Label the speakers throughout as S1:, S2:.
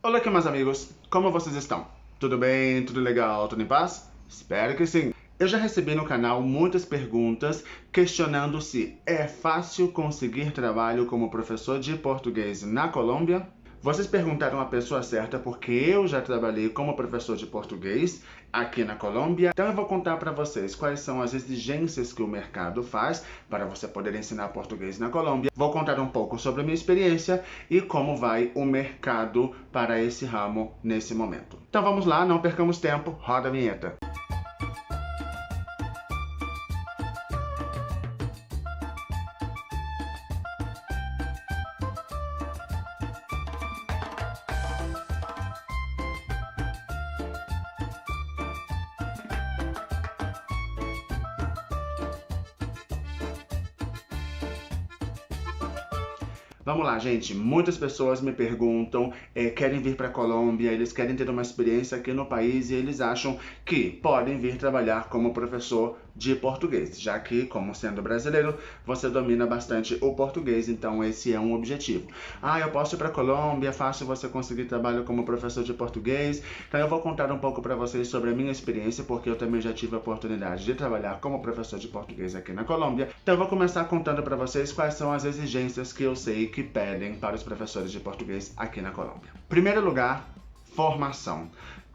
S1: Olá aqui meus amigos, como vocês estão? Tudo bem? Tudo legal? Tudo em paz? Espero que sim! Eu já recebi no canal muitas perguntas questionando se é fácil conseguir trabalho como professor de português na Colômbia. Vocês perguntaram a pessoa certa porque eu já trabalhei como professor de português aqui na Colômbia. Então eu vou contar para vocês quais são as exigências que o mercado faz para você poder ensinar português na Colômbia. Vou contar um pouco sobre a minha experiência e como vai o mercado para esse ramo nesse momento. Então vamos lá, não percamos tempo, roda a vinheta. Vamos lá, gente. Muitas pessoas me perguntam, querem vir para a Colômbia, eles querem ter uma experiência aqui no país e eles acham que podem vir trabalhar como professor de português, já que, como sendo brasileiro, você domina bastante o português, então esse é um objetivo. Eu posso ir para a Colômbia, é fácil você conseguir trabalho como professor de português. Então eu vou contar um pouco para vocês sobre a minha experiência, porque eu também já tive a oportunidade de trabalhar como professor de português aqui na Colômbia. Então eu vou começar contando para vocês quais são as exigências que eu sei que pedem para os professores de português aqui na Colômbia. Primeiro lugar, formação.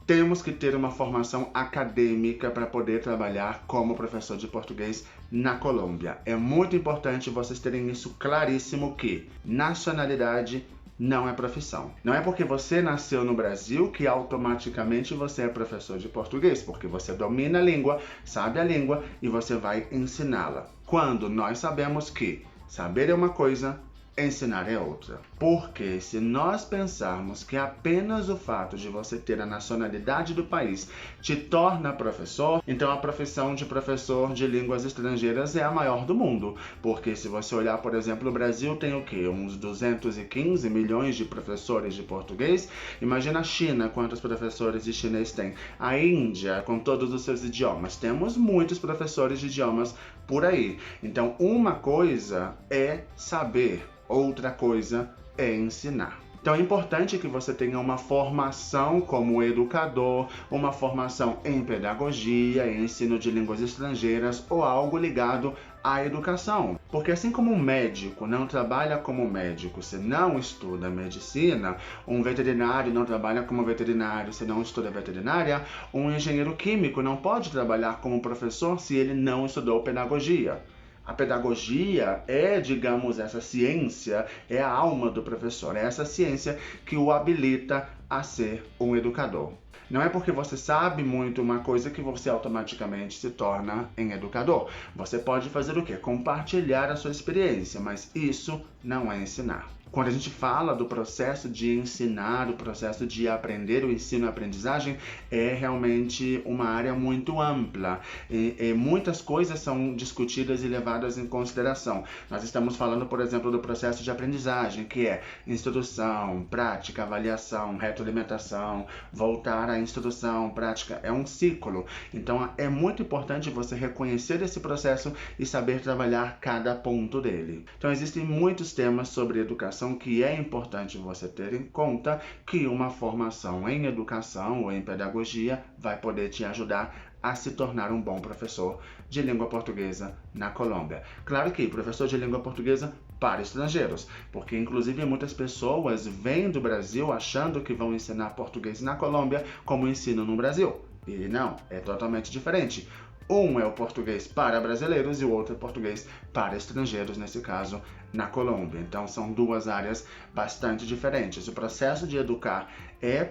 S1: Temos que ter uma formação acadêmica para poder trabalhar como professor de português na Colômbia. É muito importante vocês terem isso claríssimo, que nacionalidade não é profissão. Não é porque você nasceu no Brasil que automaticamente você é professor de português, porque você domina a língua, sabe a língua e você vai ensiná-la. Quando nós sabemos que saber é uma coisa, ensinar é outra. Porque se nós pensarmos que apenas o fato de você ter a nacionalidade do país te torna professor, então a profissão de professor de línguas estrangeiras é a maior do mundo. Porque se você olhar, por exemplo, o Brasil tem o quê? Uns 215 milhões de professores de português. Imagina a China, quantos professores de chinês tem. A Índia, com todos os seus idiomas. Temos muitos professores de idiomas por aí. Então, uma coisa é saber, outra coisa é ensinar. Então é importante que você tenha uma formação como educador, uma formação em pedagogia, em ensino de línguas estrangeiras ou algo ligado à educação. Porque assim como um médico não trabalha como médico se não estuda medicina, um veterinário não trabalha como veterinário se não estuda veterinária, um engenheiro químico não pode trabalhar como professor se ele não estudou pedagogia. A pedagogia é, digamos, essa ciência, é a alma do professor, é essa ciência que o habilita a ser um educador. Não é porque você sabe muito uma coisa que você automaticamente se torna um educador. Você pode fazer o quê? Compartilhar a sua experiência, mas isso não é ensinar. Quando a gente fala do processo de ensinar, do processo de aprender, o ensino e a aprendizagem é realmente uma área muito ampla. E muitas coisas são discutidas e levadas em consideração. Nós estamos falando, por exemplo, do processo de aprendizagem, que é instrução, prática, avaliação, retroalimentação, voltar à instrução, prática. É um ciclo. Então é muito importante você reconhecer esse processo e saber trabalhar cada ponto dele. Então existem muitos temas sobre educação que é importante você ter em conta, que uma formação em educação ou em pedagogia vai poder te ajudar a se tornar um bom professor de língua portuguesa na Colômbia. Claro que professor de língua portuguesa para estrangeiros, porque inclusive muitas pessoas vêm do Brasil achando que vão ensinar português na Colômbia como ensinam no Brasil. E não, é totalmente diferente. Um é o português para brasileiros e o outro é o português para estrangeiros, nesse caso, na Colômbia. Então, são duas áreas bastante diferentes. O processo de educar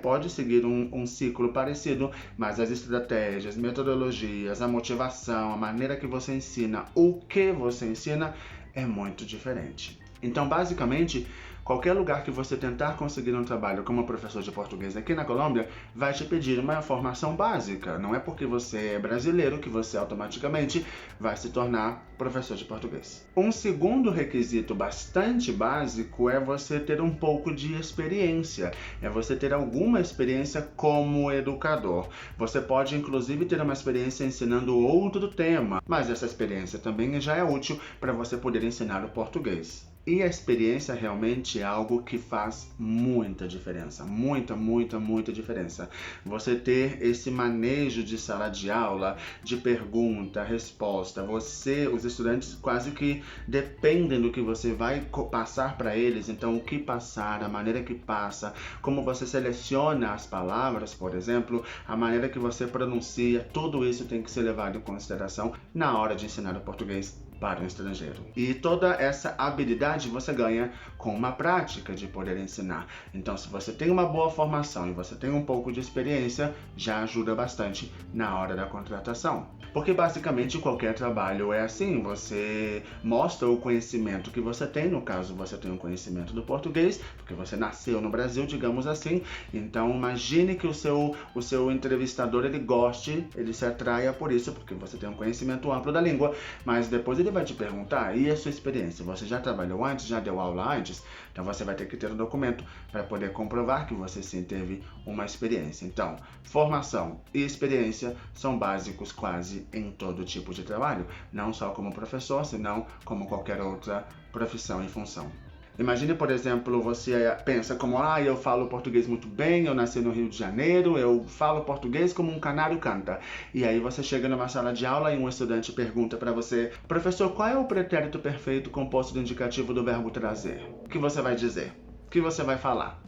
S1: pode seguir um ciclo parecido, mas as estratégias, metodologias, a motivação, a maneira que você ensina, o que você ensina, é muito diferente. Então, basicamente, qualquer lugar que você tentar conseguir um trabalho como professor de português aqui na Colômbia vai te pedir uma formação básica. Não é porque você é brasileiro que você automaticamente vai se tornar professor de português. Um segundo requisito bastante básico é você ter um pouco de experiência. É você ter alguma experiência como educador. Você pode inclusive ter uma experiência ensinando outro tema, mas essa experiência também já é útil para você poder ensinar o português. E a experiência realmente é algo que faz muita diferença, muita diferença. Você ter esse manejo de sala de aula, de pergunta, resposta, os estudantes quase que dependem do que você vai passar para eles, então o que passar, a maneira que passa, como você seleciona as palavras, por exemplo, a maneira que você pronuncia, tudo isso tem que ser levado em consideração na hora de ensinar o português para um estrangeiro. E toda essa habilidade você ganha com uma prática de poder ensinar. Então, se você tem uma boa formação e você tem um pouco de experiência, já ajuda bastante na hora da contratação. Porque basicamente qualquer trabalho é assim, você mostra o conhecimento que você tem, no caso você tem um conhecimento do português, porque você nasceu no Brasil, digamos assim, então imagine que o seu entrevistador ele goste, ele se atraia por isso, porque você tem um conhecimento amplo da língua, mas depois ele vai te perguntar, e a sua experiência? Você já trabalhou antes? Já deu aula antes? Então você vai ter que ter um documento para poder comprovar que você sim teve uma experiência. Então, formação e experiência são básicos quase em todo tipo de trabalho, não só como professor, senão como qualquer outra profissão e função. Imagine, por exemplo, você pensa como, eu falo português muito bem, eu nasci no Rio de Janeiro, eu falo português como um canário canta. E aí você chega numa sala de aula e um estudante pergunta para você, professor, qual é o pretérito perfeito composto do indicativo do verbo trazer? O que você vai dizer? O que você vai falar?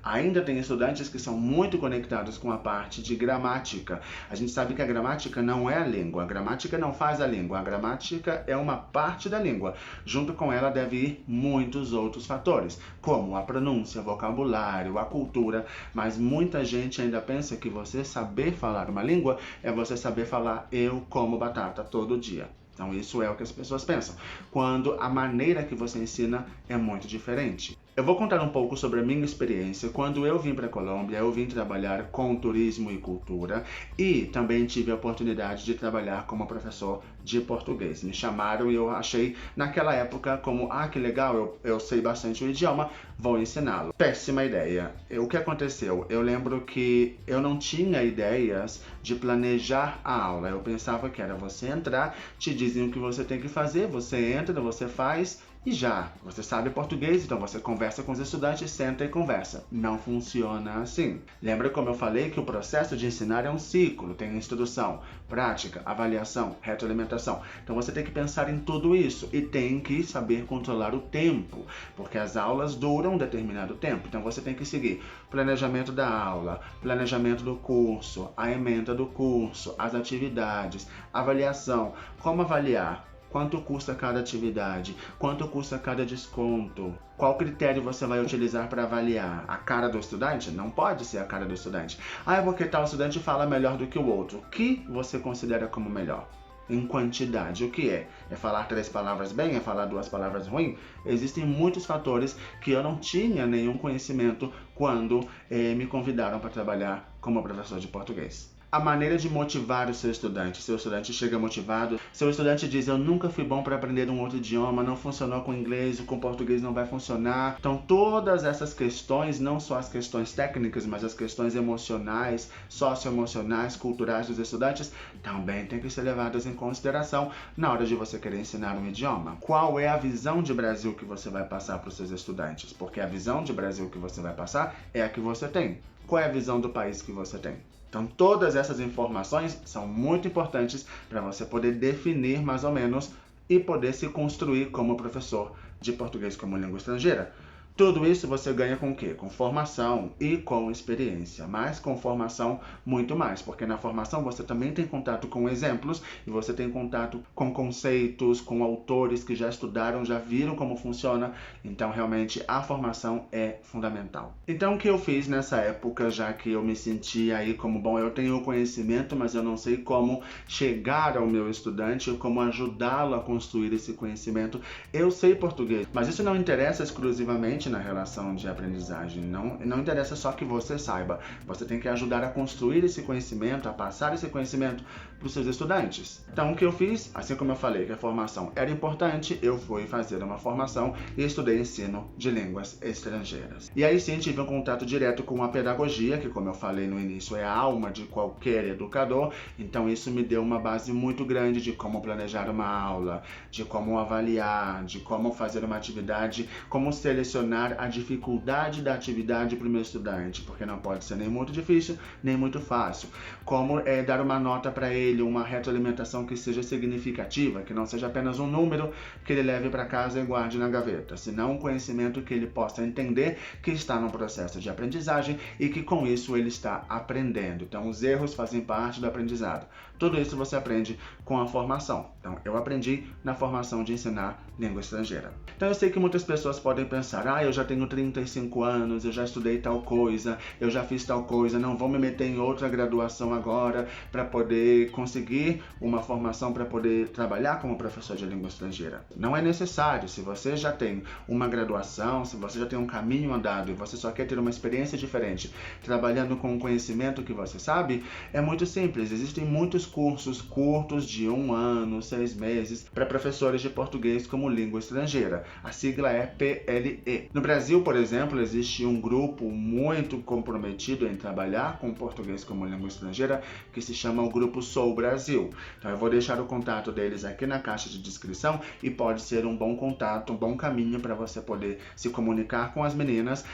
S1: Ainda tem estudantes que são muito conectados com a parte de gramática. A gente sabe que a gramática não é a língua, a gramática não faz a língua, a gramática é uma parte da língua. Junto com ela deve ir muitos outros fatores, como a pronúncia, vocabulário, a cultura, mas muita gente ainda pensa que você saber falar uma língua é você saber falar eu como batata todo dia. Então isso é o que as pessoas pensam, quando a maneira que você ensina é muito diferente. Eu vou contar um pouco sobre a minha experiência. Quando eu vim para a Colômbia, eu vim trabalhar com turismo e cultura e também tive a oportunidade de trabalhar como professor de português. Me chamaram e eu achei naquela época como, que legal, eu sei bastante o idioma, vou ensiná-lo. Péssima ideia. O que aconteceu? Eu lembro que eu não tinha ideias de planejar a aula. Eu pensava que era você entrar, te dizem o que você tem que fazer, você entra, você faz e já. Você sabe português, então você conversa com os estudantes, senta e conversa. Não funciona assim. Lembra como eu falei que o processo de ensinar é um ciclo, tem instrução, prática, avaliação, retroalimentação. Então você tem que pensar em tudo isso e tem que saber controlar o tempo, porque as aulas duram um determinado tempo. Então você tem que seguir planejamento da aula, planejamento do curso, a ementa do curso, as atividades, avaliação, como avaliar. Quanto custa cada atividade? Quanto custa cada desconto? Qual critério você vai utilizar para avaliar? A cara do estudante? Não pode ser a cara do estudante. É porque tal estudante fala melhor do que o outro. O que você considera como melhor? Em quantidade, o que é? É falar 3 palavras bem? É falar 2 palavras ruim? Existem muitos fatores que eu não tinha nenhum conhecimento quando me convidaram para trabalhar como professor de português. A maneira de motivar o seu estudante chega motivado, seu estudante diz, eu nunca fui bom para aprender um outro idioma, não funcionou com inglês, com português não vai funcionar. Então todas essas questões, não só as questões técnicas, mas as questões emocionais, socioemocionais, culturais dos estudantes, também tem que ser levadas em consideração na hora de você querer ensinar um idioma. Qual é a visão de Brasil que você vai passar para os seus estudantes? Porque a visão de Brasil que você vai passar é a que você tem. Qual é a visão do país que você tem? Então, todas essas informações são muito importantes para você poder definir mais ou menos e poder se construir como professor de português como língua estrangeira. Tudo isso você ganha com o quê? Com formação e com experiência, mas com formação muito mais, porque na formação você também tem contato com exemplos e você tem contato com conceitos, com autores que já estudaram, já viram como funciona, então realmente a formação é fundamental. Então o que eu fiz nessa época, já que eu me senti aí como, bom, eu tenho o conhecimento, mas eu não sei como chegar ao meu estudante, ou como ajudá-lo a construir esse conhecimento. Eu sei português, mas isso não interessa exclusivamente importante na relação de aprendizagem. Não interessa só que você saiba, você tem que ajudar a construir esse conhecimento, a passar esse conhecimento para os seus estudantes. Então, o que eu fiz, assim como eu falei que a formação era importante, eu fui fazer uma formação e estudei ensino de línguas estrangeiras. E aí sim tive um contato direto com a pedagogia, que como eu falei no início, é a alma de qualquer educador. Então isso me deu uma base muito grande de como planejar uma aula, de como avaliar, de como fazer uma atividade, como selecionar a dificuldade da atividade para o meu estudante, porque não pode ser nem muito difícil, nem muito fácil. Como dar uma nota para ele, uma retroalimentação que seja significativa, que não seja apenas um número que ele leve para casa e guarde na gaveta, senão um conhecimento que ele possa entender que está num processo de aprendizagem e que com isso ele está aprendendo. Então os erros fazem parte do aprendizado. Tudo isso você aprende com a formação. Então eu aprendi na formação de ensinar língua estrangeira. Então eu sei que muitas pessoas podem pensar, eu já tenho 35 anos, eu já estudei tal coisa, eu já fiz tal coisa, não vou me meter em outra graduação agora para poder conseguir uma formação para poder trabalhar como professor de língua estrangeira. Não é necessário. Se você já tem uma graduação, se você já tem um caminho andado e você só quer ter uma experiência diferente trabalhando com o conhecimento que você sabe, é muito simples. Existem muitos cursos curtos de 1 ano, 6 meses para professores de português como língua estrangeira. A sigla é PLE. No Brasil, por exemplo, existe um grupo muito comprometido em trabalhar com português como língua estrangeira que se chama o Grupo Sou Brasil. Então eu vou deixar o contato deles aqui na caixa de descrição e pode ser um bom contato, um bom caminho para você poder se comunicar com as meninas.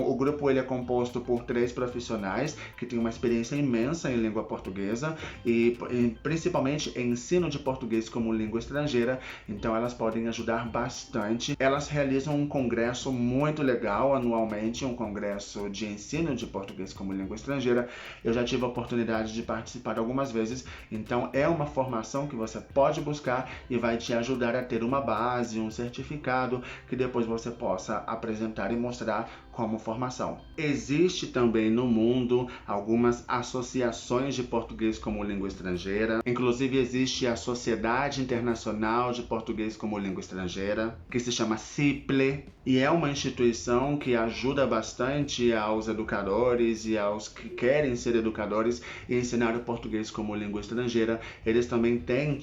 S1: O grupo ele é composto por 3 profissionais que têm uma experiência imensa em língua portuguesa e principalmente em ensino de português como língua estrangeira, então elas podem ajudar bastante. Elas realizam um congresso muito legal anualmente, um congresso de ensino de português como língua estrangeira. Eu já tive a oportunidade de participar algumas vezes, então é uma formação que você pode buscar e vai te ajudar a ter uma base, um certificado que depois você possa apresentar e mostrar como formação. Existe também no mundo algumas associações de português como língua estrangeira, inclusive existe a Sociedade Internacional de Português como Língua Estrangeira, que se chama CIPLE, e é uma instituição que ajuda bastante aos educadores e aos que querem ser educadores e ensinar o português como língua estrangeira. Eles também têm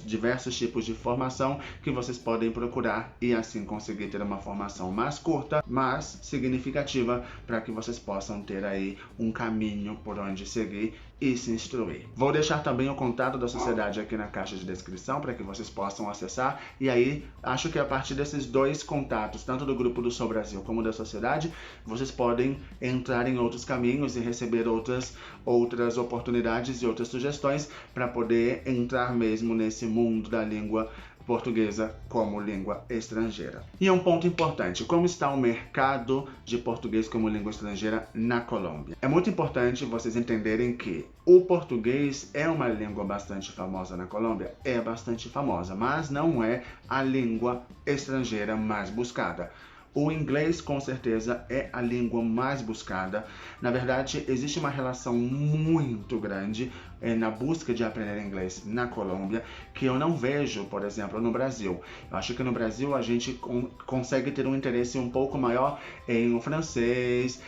S1: diversos tipos de formação que vocês podem procurar e assim conseguir ter uma formação mais curta, mas significativa, para que vocês possam ter aí um caminho por onde seguir e se instruir. Vou deixar também o contato da sociedade aqui na caixa de descrição para que vocês possam acessar, e aí acho que a partir desses 2 contatos, tanto do grupo do Sou Brasil como da sociedade, vocês podem entrar em outros caminhos e receber outras oportunidades e outras sugestões para poder entrar mesmo nesse mundo da língua portuguesa como língua estrangeira. E um ponto importante, como está o mercado de português como língua estrangeira na Colômbia? É muito importante vocês entenderem que o português é uma língua bastante famosa na Colômbia, é bastante famosa, mas não é a língua estrangeira mais buscada. O inglês, com certeza, é a língua mais buscada. Na verdade, existe uma relação muito grande na busca de aprender inglês na Colômbia, que eu não vejo, por exemplo, no Brasil. Eu acho que no Brasil a gente consegue ter um interesse um pouco maior em francês,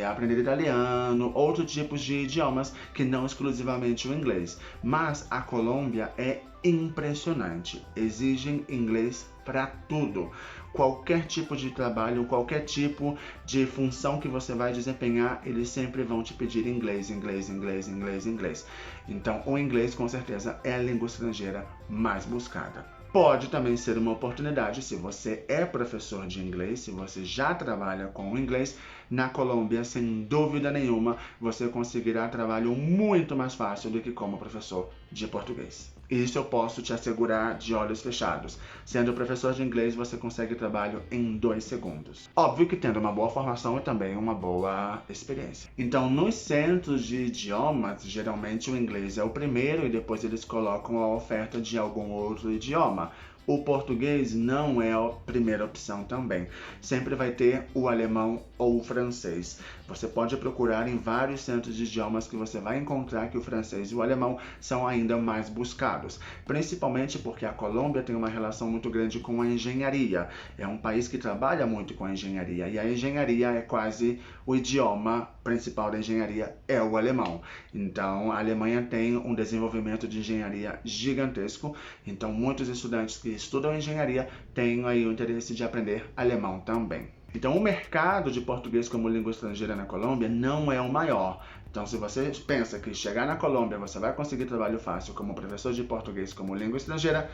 S1: aprender italiano, outros tipos de idiomas que não exclusivamente o inglês. Mas a Colômbia é impressionante. Exigem inglês para tudo. Qualquer tipo de trabalho, qualquer tipo de função que você vai desempenhar, eles sempre vão te pedir inglês, inglês, inglês, inglês, inglês. Então, o inglês, com certeza, é a língua estrangeira mais buscada. Pode também ser uma oportunidade, se você é professor de inglês, se você já trabalha com o inglês, na Colômbia, sem dúvida nenhuma, você conseguirá trabalho muito mais fácil do que como professor de português. Isso eu posso te assegurar de olhos fechados. Sendo professor de inglês, você consegue trabalho em 2 segundos. Óbvio que tendo uma boa formação e também uma boa experiência. Então, nos centros de idiomas, geralmente o inglês é o primeiro e depois eles colocam a oferta de algum outro idioma. o português não é a primeira opção também. Sempre vai ter o alemão ou o francês. Você pode procurar em vários centros de idiomas que você vai encontrar que o francês e o alemão são ainda mais buscados. Principalmente porque a Colômbia tem uma relação muito grande com a engenharia. É um país que trabalha muito com a engenharia e a engenharia é quase o idioma principal da engenharia é o alemão. Então, a Alemanha tem um desenvolvimento de engenharia gigantesco. Então, muitos estudantes que estudam engenharia têm aí o interesse de aprender alemão também. Então, o mercado de português como língua estrangeira na Colômbia não é o maior. Então, se você pensa que chegar na Colômbia você vai conseguir trabalho fácil como professor de português como língua estrangeira,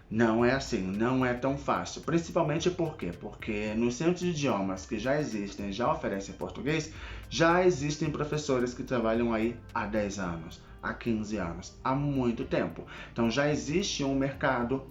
S1: não é assim, não é tão fácil. Principalmente por quê? Porque nos centros de idiomas que já existem, já oferecem português, já existem professores que trabalham aí há 10 anos, há 15 anos, há muito tempo. Então já existe um mercado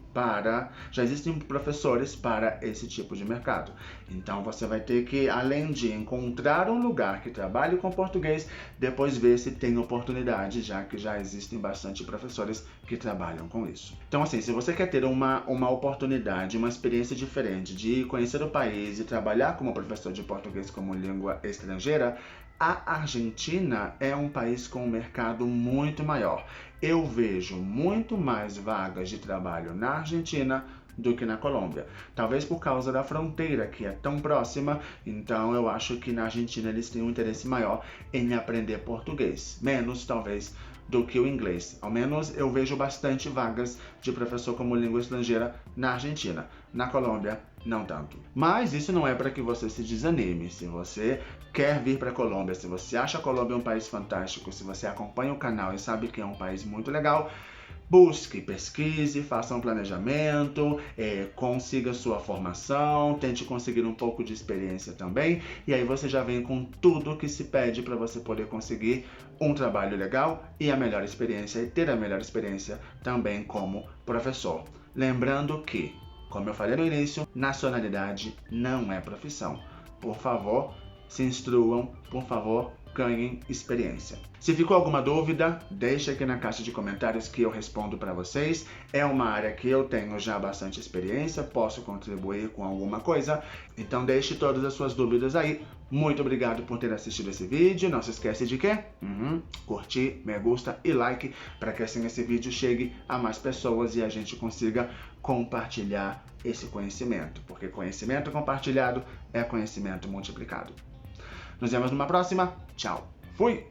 S1: já existem professores para esse tipo de mercado. Então você vai ter que, além de encontrar um lugar que trabalhe com português, depois ver se tem oportunidade, já que já existem bastante professores que trabalham com isso. Então assim, se você quer ter uma oportunidade, uma experiência diferente de conhecer o país e trabalhar como professor de português como língua estrangeira, a Argentina é um país com um mercado muito maior. Eu vejo muito mais vagas de trabalho na Argentina do que na Colômbia. Talvez por causa da fronteira, que é tão próxima, então eu acho que na Argentina eles têm um interesse maior em aprender português. Menos, talvez, do que o inglês. Ao menos eu vejo bastante vagas de professor como língua estrangeira na Argentina. Na Colômbia, não tanto. Mas isso não é para que você se desanime. Se você quer vir para a Colômbia, se você acha a Colômbia um país fantástico, se você acompanha o canal e sabe que é um país muito legal, busque, pesquise, faça um planejamento, consiga sua formação, tente conseguir um pouco de experiência também, e aí você já vem com tudo que se pede para você poder conseguir um trabalho legal e a melhor experiência, e ter a melhor experiência também como professor. Lembrando que, como eu falei no início, nacionalidade não é profissão. Por favor, se instruam, por favor, ganhem experiência. Se ficou alguma dúvida, deixa aqui na caixa de comentários que eu respondo para vocês. É uma área que eu tenho já bastante experiência, posso contribuir com alguma coisa, então deixe todas as suas dúvidas aí. Muito obrigado por ter assistido esse vídeo. Não se esquece de quê? Curtir, me gusta e like, para que assim esse vídeo chegue a mais pessoas e a gente consiga compartilhar esse conhecimento, porque conhecimento compartilhado é conhecimento multiplicado. Nos vemos numa próxima. Tchau. Fui!